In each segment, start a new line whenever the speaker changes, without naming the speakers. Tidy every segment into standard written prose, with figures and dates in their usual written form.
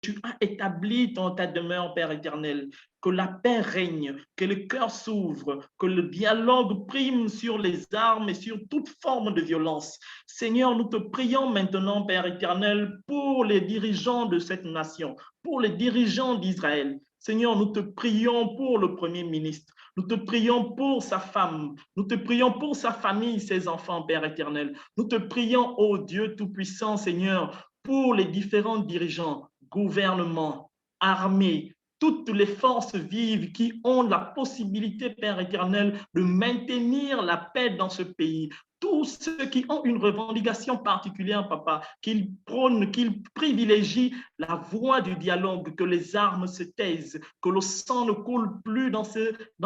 tu as établi ta demeure, Père éternel. Que la paix règne, que le cœur s'ouvre, que le dialogue prime sur les armes et sur toute forme de violence. Seigneur, nous te prions maintenant, Père éternel, pour les dirigeants de cette nation, pour les dirigeants d'Israël. Seigneur, nous te prions pour le Premier ministre. Nous te prions pour sa femme. Nous te prions pour sa famille, ses enfants, Père éternel. Nous te prions, ô Dieu Tout-Puissant, Seigneur, pour les différents dirigeants, gouvernements, armées, toutes les forces vives qui ont la possibilité, Père éternel, de maintenir la paix dans ce pays. Tous ceux qui ont une revendication particulière, papa, qu'ils prônent, qu'ils privilégient la voie du dialogue, que les armes se taisent, que le sang ne coule plus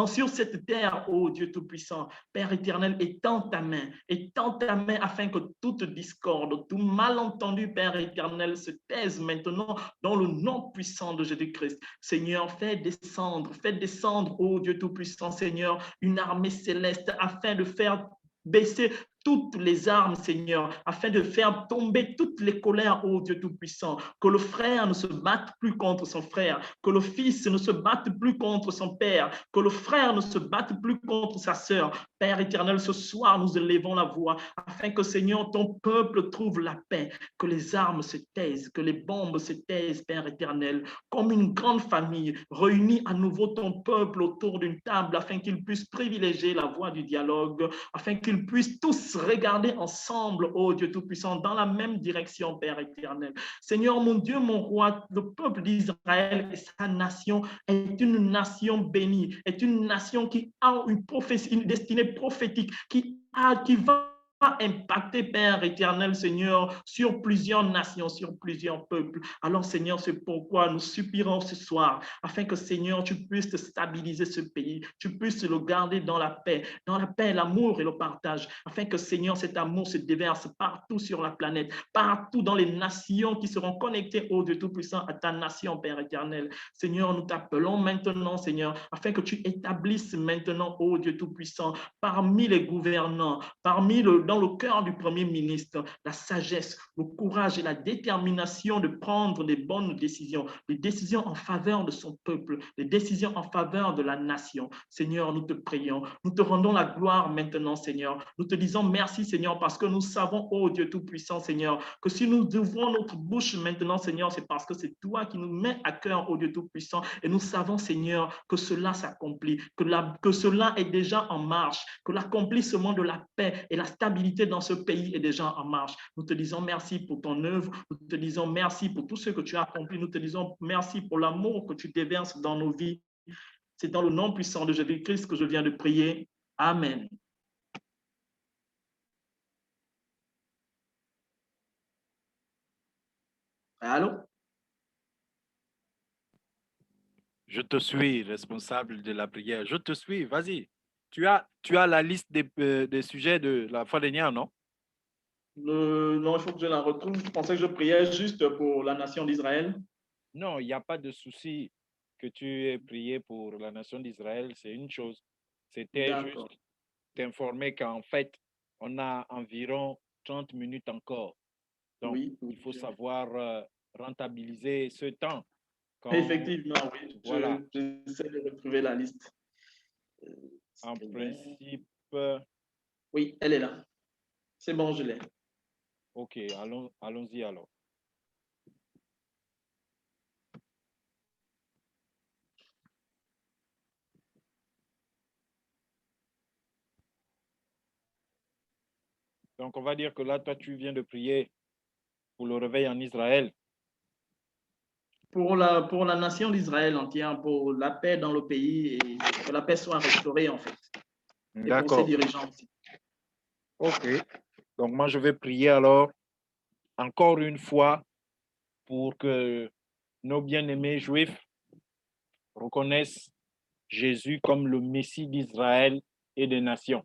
sur cette terre, ô Dieu Tout-Puissant. Père éternel, étends ta main afin que toute discorde, tout malentendu, Père éternel, se taise maintenant dans le nom puissant de Jésus-Christ. Seigneur, fais descendre, ô Dieu Tout-Puissant, Seigneur, une armée céleste afin de faire baisser toutes les armes, Seigneur, afin de faire tomber toutes les colères, ô Dieu Tout-Puissant. Que le frère ne se batte plus contre son frère, que le fils ne se batte plus contre son père, que le frère ne se batte plus contre sa sœur. Père éternel, ce soir, nous élevons la voix afin que, Seigneur, ton peuple trouve la paix, que les armes se taisent, que les bombes se taisent, Père éternel, comme une grande famille, réunis à nouveau ton peuple autour d'une table afin qu'ils puissent privilégier la voie du dialogue, afin qu'ils puissent tous regarder ensemble, ô Dieu Tout-Puissant, dans la même direction, Père éternel. Seigneur, mon Dieu, mon roi, le peuple d'Israël et sa nation est une nation bénie, est une nation qui a une destinée prophétique, qui va impacter, Père éternel, Seigneur, sur plusieurs nations, sur plusieurs peuples. Alors, Seigneur, c'est pourquoi nous suppirons ce soir, afin que, Seigneur, tu puisses stabiliser ce pays, tu puisses le garder dans la paix, l'amour et le partage, afin que, Seigneur, cet amour se déverse partout sur la planète, partout dans les nations qui seront connectées au Dieu Tout-Puissant, à ta nation, Père éternel. Seigneur, nous t'appelons maintenant, Seigneur, afin que tu établisses maintenant, ô Dieu Tout-Puissant, parmi les gouvernants, dans le cœur du Premier ministre, la sagesse, le courage et la détermination de prendre des bonnes décisions, des décisions en faveur de son peuple, des décisions en faveur de la nation. Seigneur, nous te prions, nous te rendons la gloire maintenant, Seigneur. Nous te disons merci, Seigneur, parce que nous savons, ô Dieu Tout-Puissant, Seigneur, que si nous ouvrons notre bouche maintenant, Seigneur, c'est parce que c'est toi qui nous mets à cœur, ô Dieu Tout-Puissant, et nous savons, Seigneur, que cela s'accomplit, que cela est déjà en marche, que l'accomplissement de la paix et la stabilité dans ce pays est déjà en marche. Nous te disons merci pour ton œuvre, nous te disons merci pour tout ce que tu as accompli, nous te disons merci pour l'amour que tu déverses dans nos vies. C'est dans le nom puissant de Jésus-Christ que je viens de prier. Amen. Allô?
Je te suis, responsable de la prière. Je te suis, vas-y. Tu as la liste des sujets de la foi dernière, non?
Non, il faut que je la retrouve. Je pensais que je priais juste pour la nation d'Israël.
Non, il n'y a pas de souci que tu aies prié pour la nation d'Israël, c'est une chose. C'était juste
D'accord.
t'informer qu'en fait, on a environ 30 minutes encore. Donc,
Oui,
il
oui.
faut savoir rentabiliser ce temps. Quand,
Effectivement, oui.
voilà,
J'essaie de retrouver la liste.
en principe,
Oui, elle est là. C'est bon, je l'ai.
ok, allons-y alors. Donc, on va dire que là, toi, tu viens de prier pour le réveil en Israël.
Pour la nation d'Israël entière, pour la paix dans le pays et que la paix soit restaurée, en fait. Et pour ses
D'accord.
dirigeants aussi.
Ok. Donc, moi, je vais prier alors encore une fois pour que nos bien-aimés juifs reconnaissent Jésus comme le Messie d'Israël et des nations.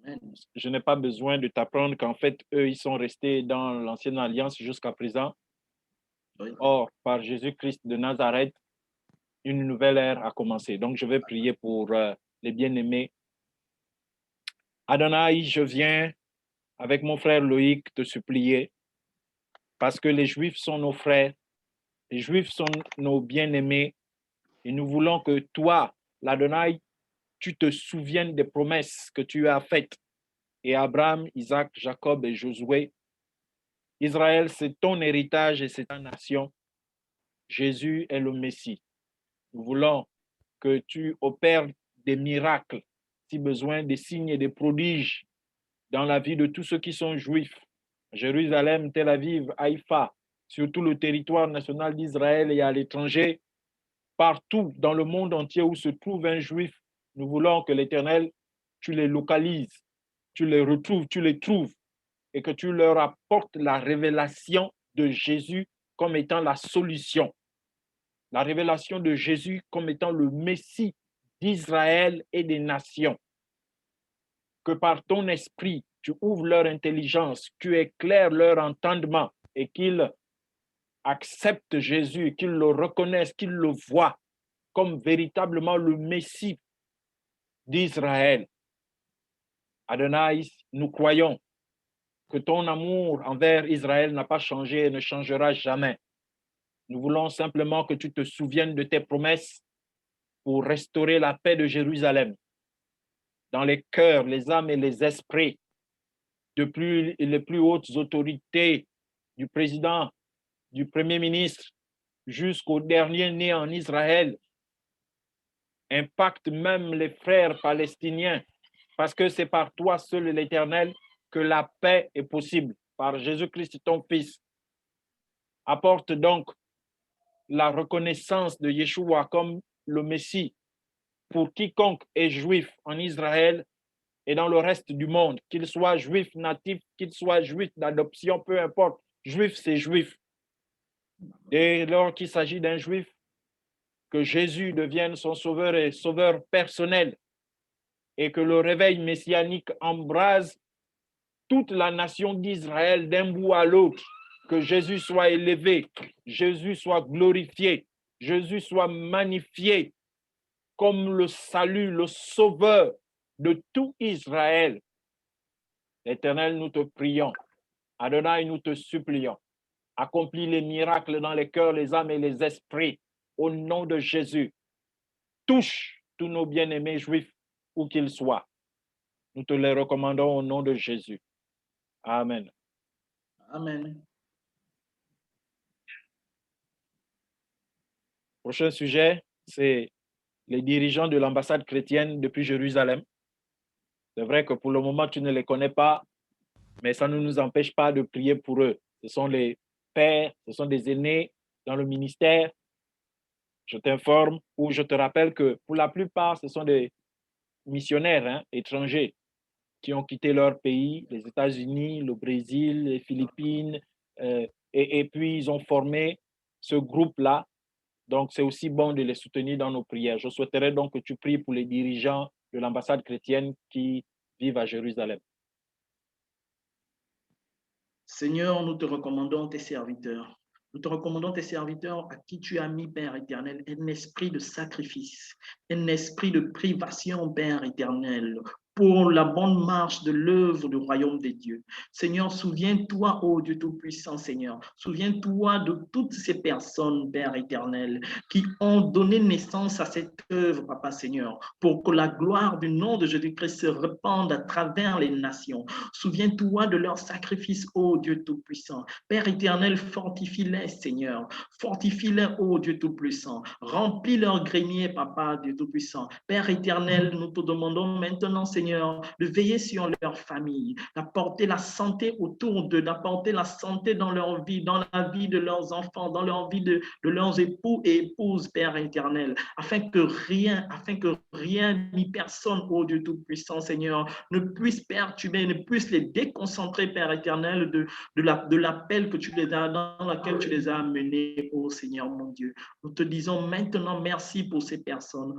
Amen.
Je n'ai pas besoin de t'apprendre qu'en fait, eux, ils sont restés dans l'ancienne alliance jusqu'à présent.
Oui.
Or, par Jésus-Christ de Nazareth, une nouvelle ère a commencé. Donc, je vais prier pour les bien-aimés. Adonai, je viens avec mon frère Loïc te supplier parce que les Juifs sont nos frères Les Juifs sont nos bien-aimés et nous voulons que toi, l'Adonai, tu te souviennes des promesses que tu as faites. Et Abraham, Isaac, Jacob et Josué, Israël, c'est ton héritage et c'est ta nation. Jésus est le Messie. Nous voulons que tu opères des miracles, si besoin, des signes et des prodiges dans la vie de tous ceux qui sont juifs. Jérusalem, Tel Aviv, Haïfa, sur tout le territoire national d'Israël et à l'étranger, partout dans le monde entier où se trouve un juif, nous voulons que l'Éternel, tu les localises, tu les retrouves, tu les trouves et que tu leur apportes la révélation de Jésus comme étant la solution. La révélation de Jésus comme étant le Messie d'Israël et des nations. Que par ton esprit, tu ouvres leur intelligence, tu éclaires leur entendement et qu'ils acceptent Jésus, qu'ils le reconnaissent, qu'ils le voient comme véritablement le Messie d'Israël. Adonai, nous croyons que ton amour envers Israël n'a pas changé et ne changera jamais. Nous voulons simplement que tu te souviennes de tes promesses pour restaurer la paix de Jérusalem dans les cœurs, les âmes et les esprits, depuis les plus hautes autorités du président, du premier ministre, jusqu'au dernier né en Israël, impacte même les frères palestiniens, parce que c'est par toi seul, l'Éternel, que la paix est possible, par Jésus-Christ, ton Fils. Apporte donc la reconnaissance de Yeshua comme le Messie pour quiconque est juif en Israël et dans le reste du monde, qu'il soit juif natif, qu'il soit juif d'adoption, peu importe. Juif, c'est juif. Dès lors qu'il s'agit d'un juif, que Jésus devienne son sauveur et sauveur personnel et que le réveil messianique embrase toute la nation d'Israël d'un bout à l'autre, que Jésus soit élevé, Jésus soit glorifié, Jésus soit magnifié comme le salut, le sauveur de tout Israël. L'Éternel, nous te prions. Adonai, nous te supplions. Accomplis les miracles dans les cœurs, les âmes et les esprits. Au nom de Jésus, touche tous nos bien-aimés juifs, où qu'ils soient. Nous te les recommandons au nom de Jésus. Amen.
Amen.
Prochain sujet, c'est les dirigeants de l'ambassade chrétienne depuis Jérusalem. C'est vrai que pour le moment, tu ne les connais pas, mais ça ne nous empêche pas de prier pour eux. Ce sont les pères, ce sont des aînés dans le ministère. Je t'informe ou je te rappelle que pour la plupart, ce sont des missionnaires étrangers qui ont quitté leur pays, les États-Unis, le Brésil, les Philippines, et puis ils ont formé ce groupe-là. Donc, c'est aussi bon de les soutenir dans nos prières. Je souhaiterais donc que tu pries pour les dirigeants de l'ambassade chrétienne qui vivent à Jérusalem.
Seigneur, nous te recommandons tes serviteurs. Nous te recommandons tes serviteurs à qui tu as mis, Père éternel, un esprit de sacrifice, un esprit de privation, Père éternel, pour la bonne marche de l'œuvre du royaume des dieux. Seigneur, souviens-toi, ô Dieu Tout-Puissant, Seigneur, souviens-toi de toutes ces personnes, Père éternel, qui ont donné naissance à cette œuvre, Papa Seigneur, pour que la gloire du nom de Jésus-Christ se répande à travers les nations. Souviens-toi de leur sacrifice, ô Dieu Tout-Puissant. Père éternel, fortifie-les, Seigneur. Fortifie-les, ô Dieu Tout-Puissant. Remplis leur grenier, Papa, Dieu Tout-Puissant. Père éternel, nous te demandons maintenant, Seigneur, de veiller sur leur famille, d'apporter la santé autour d'eux, d'apporter la santé dans leur vie, dans la vie de leurs enfants, dans leur vie de leurs époux et épouses, Père éternel, afin que rien ni personne, ô Dieu Tout-Puissant, Seigneur, ne puisse perturber, ne puisse les déconcentrer, Père éternel, de l'appel que tu les as, dans laquelle tu les as amenés, ô Seigneur mon Dieu. Nous te disons maintenant merci pour ces personnes.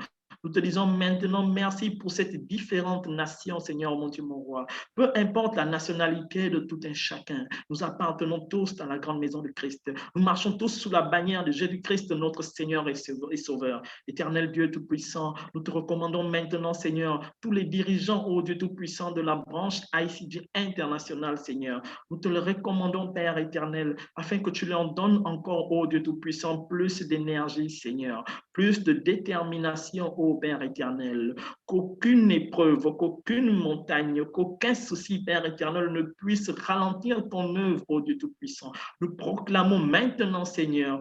Nous te disons maintenant merci pour cette différente nation, Seigneur mon Dieu, mon roi. Peu importe la nationalité de tout un chacun, nous appartenons tous dans la grande maison de Christ. Nous marchons tous sous la bannière de Jésus-Christ, notre Seigneur et Sauveur. Éternel Dieu Tout-Puissant, nous te recommandons maintenant, Seigneur, tous les dirigeants, ô Dieu Tout-Puissant, de la branche ICG internationale, Seigneur. Nous te le recommandons, Père éternel, afin que tu leur donnes encore, ô Dieu Tout-Puissant, plus d'énergie, Seigneur, plus de détermination, ô Père éternel, qu'aucune épreuve, qu'aucune montagne, qu'aucun souci, Père éternel, ne puisse ralentir ton œuvre, ô Dieu Tout-Puissant. Nous proclamons maintenant, Seigneur,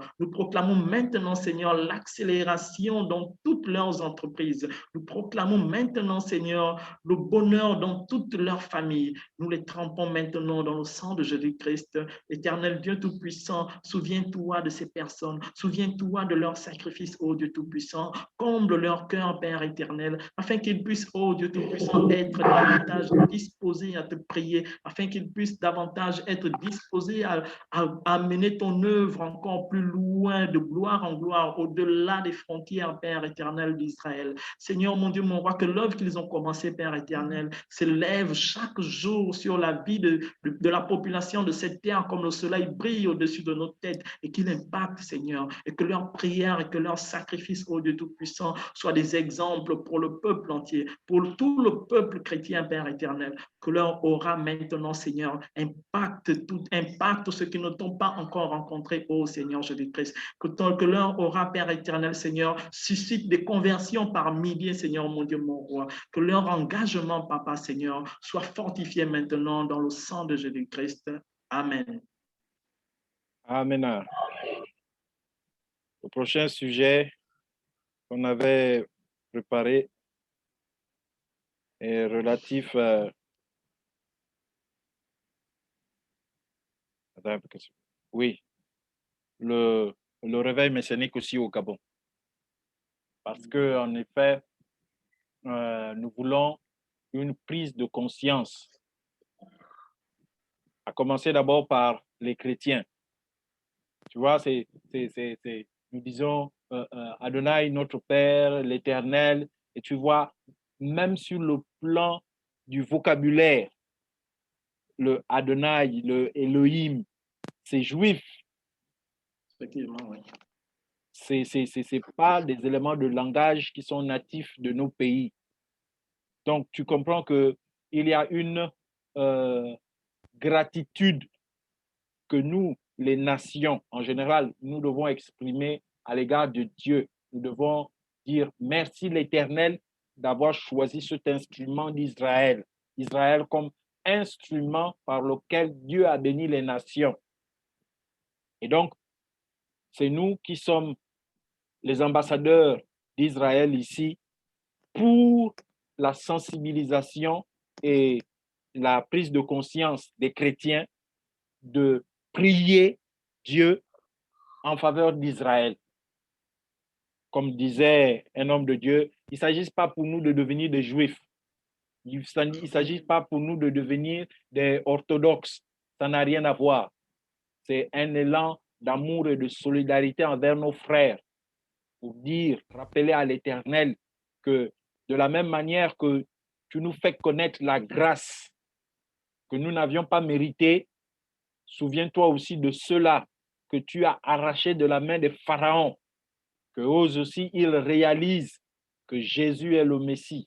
l'accélération dans toutes leurs entreprises. Nous proclamons maintenant, Seigneur, le bonheur dans toutes leurs familles. Nous les trempons maintenant dans le sang de Jésus-Christ. Éternel Dieu Tout-Puissant, souviens-toi de ces personnes, souviens-toi de leur sacrifice, ô Dieu Tout-Puissant, comble leur cœur, Père éternel, afin qu'ils puissent, ô Dieu Tout-Puissant, être davantage disposés à te prier, afin qu'ils puissent davantage être disposés à mener ton œuvre encore plus loin, de gloire en gloire, au-delà des frontières, Père éternel d'Israël. Seigneur, mon Dieu, mon roi, que l'œuvre qu'ils ont commencée, Père éternel, s'élève chaque jour sur la vie de la population de cette terre, comme le soleil brille au-dessus de nos têtes, et qu'il impacte, Seigneur, et que leurs prières et que leurs sacrifices, ô Dieu Tout-Puissant, soient des exemples pour le peuple entier, pour tout le peuple chrétien, Père éternel, que leur aura maintenant, Seigneur, impacte ceux qui ne t'ont pas encore rencontré, ô Seigneur Jésus-Christ, que leur aura, Père éternel, Seigneur, suscite des conversions par milliers, Seigneur, mon Dieu, mon roi, que leur engagement, Papa, Seigneur, soit fortifié maintenant dans le sang de Jésus-Christ. Amen.
Amen. Le prochain sujet qu'on avait préparé est relatif oui, le réveil messianique aussi au Gabon. Parce que, en effet, nous voulons une prise de conscience, à commencer d'abord par les chrétiens. Tu vois, nous disons Adonai, notre Père, l'Éternel, et tu vois, même sur le plan du vocabulaire, le Adonai, le Elohim, c'est juif.
Effectivement, oui.
C'est pas des éléments de langage qui sont natifs de nos pays. Donc, tu comprends qu'il y a une gratitude que nous, les nations, en général, nous devons exprimer à l'égard de Dieu. Nous devons dire merci l'Éternel d'avoir choisi cet instrument d'Israël. Israël comme instrument par lequel Dieu a béni les nations. Et donc, c'est nous qui sommes les ambassadeurs d'Israël ici pour la sensibilisation et la prise de conscience des chrétiens de prier Dieu en faveur d'Israël. Comme disait un homme de Dieu, il ne s'agit pas pour nous de devenir des juifs. Il ne s'agit pas pour nous de devenir des orthodoxes. Ça n'a rien à voir. C'est un élan d'amour et de solidarité envers nos frères pour dire, rappeler à l'Éternel que de la même manière que tu nous fais connaître la grâce que nous n'avions pas méritée, souviens-toi aussi de ceux-là que tu as arrachés de la main des pharaons, que eux aussi, ils réalisent que Jésus est le Messie.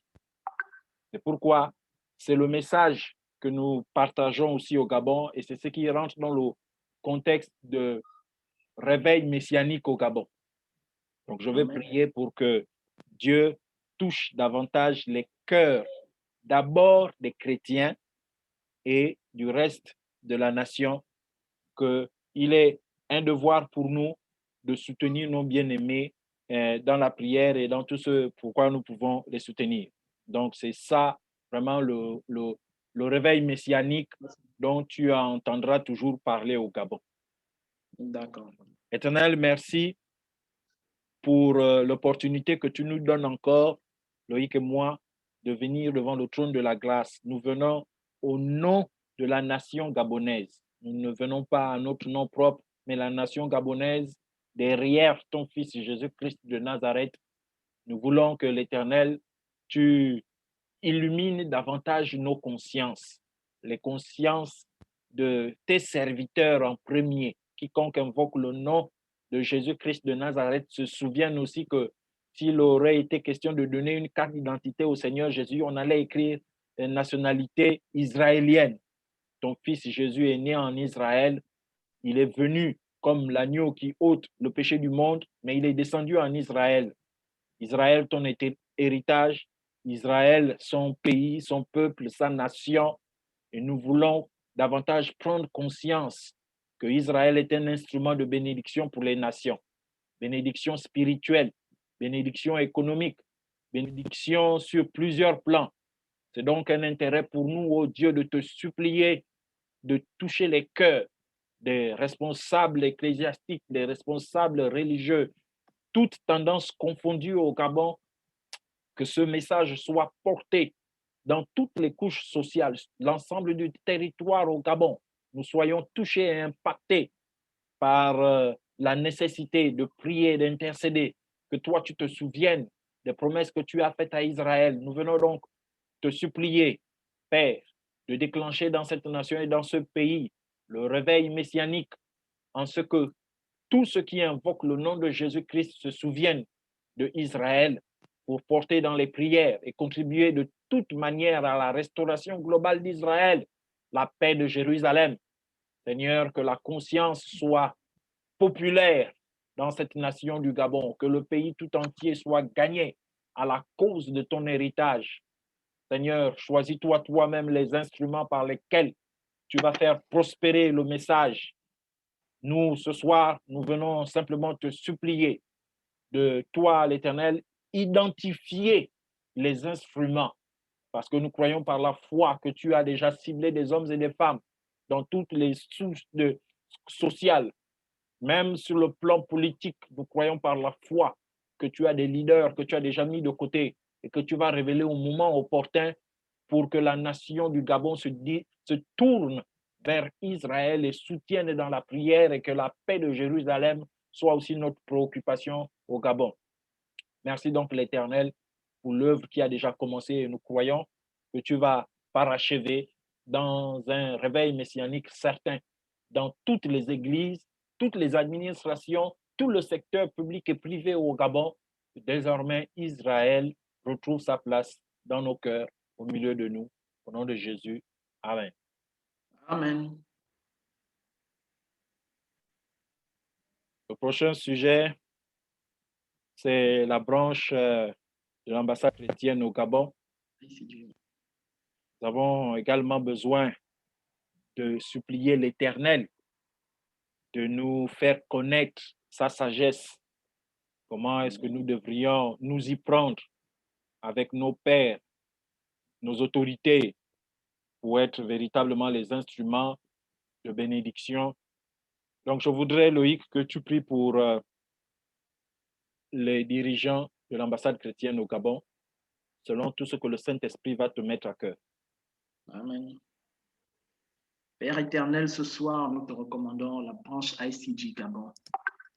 C'est pourquoi c'est le message que nous partageons aussi au Gabon et c'est ce qui rentre dans le contexte de réveil messianique au Gabon. Donc, je vais prier pour que Dieu touche davantage les cœurs, d'abord des chrétiens et du reste de la nation, qu'il est un devoir pour nous de soutenir nos bien-aimés dans la prière et dans tout ce pourquoi nous pouvons les soutenir. Donc, c'est ça vraiment le réveil messianique dont tu entendras toujours parler au Gabon.
D'accord.
Éternel, merci pour l'opportunité que tu nous donnes encore, Loïc et moi, de venir devant le trône de la grâce. Nous venons au nom de la nation gabonaise. Nous ne venons pas à notre nom propre, mais la nation gabonaise, derrière ton Fils Jésus-Christ de Nazareth, Nous voulons que l'Éternel, tu illumines davantage nos consciences, les consciences de tes serviteurs en premier. Quiconque invoque le nom de Jésus-Christ de Nazareth se souvienne aussi que s'il aurait été question de donner une carte d'identité au Seigneur Jésus, on allait écrire une nationalité israélienne. Ton fils Jésus est né en Israël. Il est venu comme l'agneau qui ôte le péché du monde, mais il est descendu en Israël. Israël, ton héritage, Israël, son pays, son peuple, sa nation. Et nous voulons davantage prendre conscience que Israël est un instrument de bénédiction pour les nations. Bénédiction spirituelle, bénédiction économique, bénédiction sur plusieurs plans. C'est donc un intérêt pour nous, ô Dieu, de te supplier de toucher les cœurs des responsables ecclésiastiques, des responsables religieux, toutes tendances confondues au Gabon, que ce message soit porté dans toutes les couches sociales, l'ensemble du territoire au Gabon. Nous soyons touchés et impactés par la nécessité de prier, d'intercéder, que toi tu te souviennes des promesses que tu as faites à Israël. Nous venons donc te supplier, Père, de déclencher dans cette nation et dans ce pays le réveil messianique, en ce que tous ceux qui invoquent le nom de Jésus-Christ se souviennent de Israël pour porter dans les prières et contribuer de toute manière à la restauration globale d'Israël, la paix de Jérusalem. Seigneur, que la conscience soit populaire dans cette nation du Gabon, que le pays tout entier soit gagné à la cause de ton héritage. Seigneur, choisis-toi toi-même les instruments par lesquels tu vas faire prospérer le message. Nous, ce soir, nous venons simplement te supplier de toi, l'Éternel, identifier les instruments, parce que nous croyons par la foi que tu as déjà ciblé des hommes et des femmes dans toutes les souches sociales, même sur le plan politique. Nous croyons par la foi que tu as des leaders que tu as déjà mis de côté et que tu vas révéler au moment opportun pour que la nation du Gabon se tourne vers Israël et soutienne dans la prière, et que la paix de Jérusalem soit aussi notre préoccupation au Gabon. Merci donc l'Éternel pour l'œuvre qui a déjà commencé, et nous croyons que tu vas parachever dans un réveil messianique certain dans toutes les églises, toutes les administrations, tout le secteur public et privé au Gabon. Désormais, Israël retrouve sa place dans nos cœurs, au milieu de nous. Au nom de Jésus. Amen.
Amen.
Le prochain sujet, c'est la branche de l'ambassade chrétienne au Gabon. Nous avons également besoin de supplier l'Éternel de nous faire connaître sa sagesse. Comment est-ce que nous devrions nous y prendre avec nos pères, nos autorités, pour être véritablement les instruments de bénédiction. Donc, je voudrais, Loïc, que tu pries pour les dirigeants de l'ambassade chrétienne au Gabon, selon tout ce que le Saint-Esprit va te mettre à cœur.
Amen. Père éternel, ce soir, nous te recommandons la branche ICG Gabon.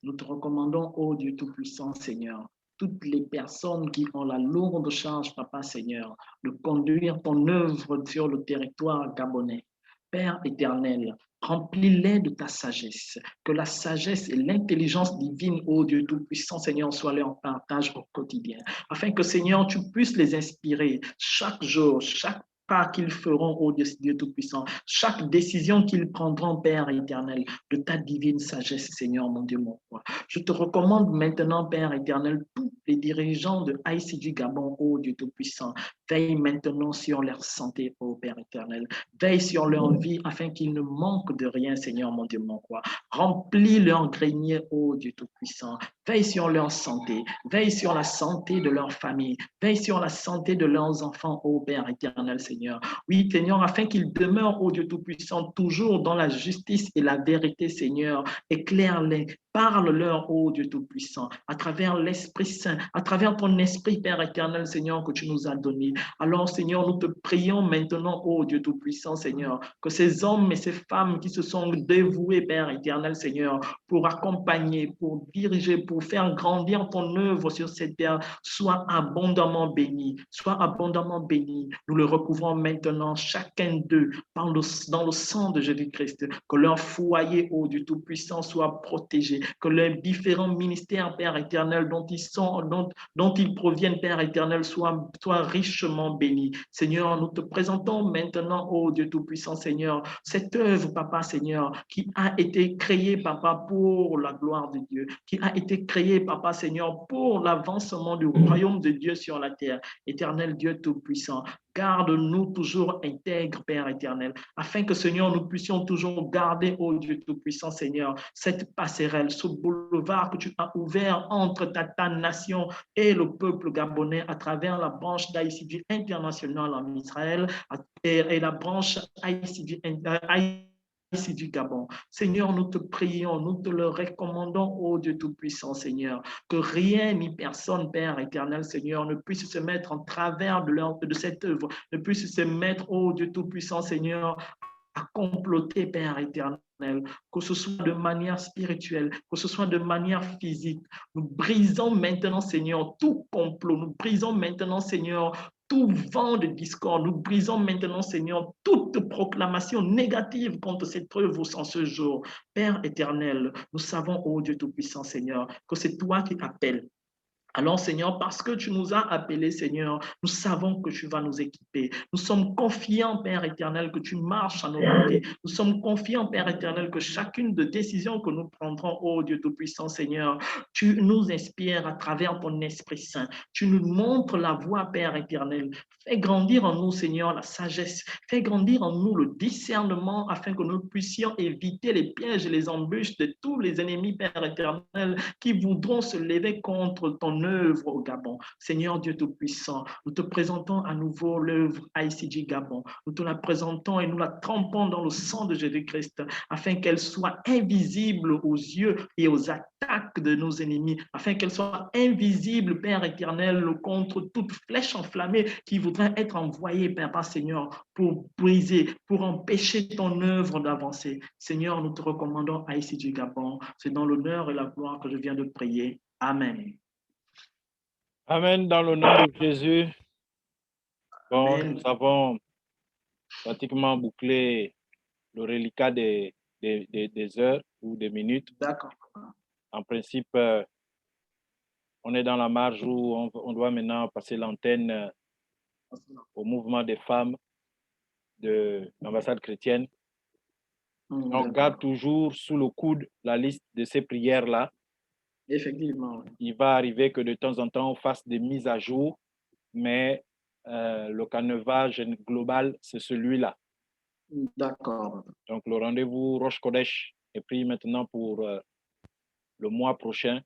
Nous te recommandons, ô Dieu Tout-Puissant, Seigneur, toutes les personnes qui ont la lourde charge, Papa Seigneur, de conduire ton œuvre sur le territoire gabonais. Père éternel, remplis-les de ta sagesse, que la sagesse et l'intelligence divine, ô Dieu Tout-Puissant, Seigneur, soient leur partage au quotidien, afin que, Seigneur, tu puisses les inspirer chaque jour, chaque pas qu'ils feront, ô Dieu Tout-Puissant, chaque décision qu'ils prendront, Père éternel, de ta divine sagesse, Seigneur, mon Dieu, mon roi. Je te recommande maintenant, Père éternel, tous les dirigeants de ICG Gabon, ô Dieu Tout-Puissant, veille maintenant sur leur santé, ô Père éternel. Veille sur leur vie afin qu'ils ne manquent de rien, Seigneur, mon Dieu, mon roi. Remplis leur grenier, ô Dieu Tout-Puissant. Veille sur leur santé. Veille sur la santé de leur famille. Veille sur la santé de leurs enfants, ô Père éternel, Seigneur. Seigneur. Oui, Seigneur, afin qu'ils demeurent, ô Dieu Tout-Puissant, toujours dans la justice et la vérité, Seigneur. Éclaire-les, parle-leur, ô Dieu Tout-Puissant, à travers l'Esprit Saint, à travers ton Esprit, Père éternel, Seigneur, que tu nous as donné. Alors, Seigneur, nous te prions maintenant, ô Dieu Tout-Puissant, Seigneur, que ces hommes et ces femmes qui se sont dévoués, Père éternel, Seigneur, pour accompagner, pour diriger, pour faire grandir ton œuvre sur cette terre, soient abondamment bénis, soient abondamment bénis. Nous le recouvrons maintenant, chacun d'eux, dans le sang de Jésus-Christ, que leur foyer, ô Dieu Tout-Puissant, soit protégé, que les différents ministères, Père éternel, dont ils proviennent, Père éternel, soient richement bénis. Seigneur, nous te présentons maintenant, ô Dieu Tout-Puissant, Seigneur, cette œuvre, Papa, Seigneur, qui a été créée, Papa, pour la gloire de Dieu, qui a été créée, Papa, Seigneur, pour l'avancement du royaume de Dieu sur la terre. Éternel Dieu Tout-Puissant, garde-nous toujours intègres, Père éternel, afin que, Seigneur, nous puissions toujours garder, ô Dieu Tout-Puissant, Seigneur, cette passerelle, ce boulevard que tu as ouvert entre ta nation et le peuple gabonais à travers la branche d'ICG International en Israël et la branche ICG du Gabon. Seigneur, nous te prions, nous te le recommandons, ô Dieu Tout-Puissant, Seigneur, que rien ni personne, Père éternel, Seigneur, ne puisse se mettre en travers de cette œuvre, ne puisse se mettre, ô Dieu Tout-Puissant, Seigneur, à comploter, Père éternel, que ce soit de manière spirituelle, que ce soit de manière physique. Nous brisons maintenant, Seigneur, tout complot. Nous brisons maintenant, Seigneur, tout vent de discorde. Nous brisons maintenant, Seigneur, toute proclamation négative contre cette œuvre en ce jour. Père éternel, nous savons, ô Dieu Tout-Puissant, Seigneur, que c'est toi qui appelles. Alors, Seigneur, parce que tu nous as appelés, Seigneur, nous savons que tu vas nous équiper. Nous sommes confiants, Père éternel, que tu marches à nos côtés. Nous sommes confiants, Père éternel, que chacune des décisions que nous prendrons, ô Dieu Tout-Puissant, Seigneur, tu nous inspires à travers ton Esprit Saint. Tu nous montres la voie, Père éternel. Fais grandir en nous, Seigneur, la sagesse. Fais grandir en nous le discernement afin que nous puissions éviter les pièges et les embûches de tous les ennemis, Père éternel, qui voudront se lever contre ton œuvre au Gabon. Seigneur Dieu Tout-Puissant, nous te présentons à nouveau l'œuvre ICG Gabon. Nous te la présentons et nous la trempons dans le sang de Jésus-Christ afin qu'elle soit invisible aux yeux et aux attaques de nos ennemis, afin qu'elle soit invisible, Père éternel, contre toute flèche enflammée qui voudrait être envoyée, Père Seigneur, pour briser, pour empêcher ton œuvre d'avancer. Seigneur, nous te recommandons ICG Gabon. C'est dans l'honneur et la gloire que je viens de prier. Amen.
Amen, dans le nom de Jésus. Bon,
Amen.
nous avons pratiquement bouclé le reliquat des heures ou des minutes.
D'accord.
En principe, on est dans la marge où on doit maintenant passer l'antenne au mouvement des femmes de l'ambassade chrétienne. On garde toujours sous le coude la liste de ces prières-là.
Effectivement.
Il va arriver que de temps en temps, on fasse des mises à jour, mais le canevage global, c'est celui-là.
D'accord.
Donc, le rendez-vous Roche Kodesh est pris maintenant pour le mois prochain.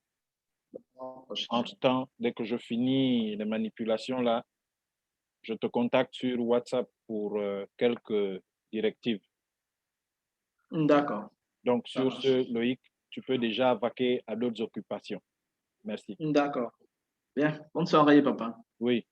Entre-temps, dès que je finis les manipulations là, je te contacte sur WhatsApp pour quelques directives.
D'accord.
Donc, sur ce, Loïc, tu peux déjà vaquer à d'autres occupations. Merci.
D'accord. Bien. Bonne soirée, papa.
Oui.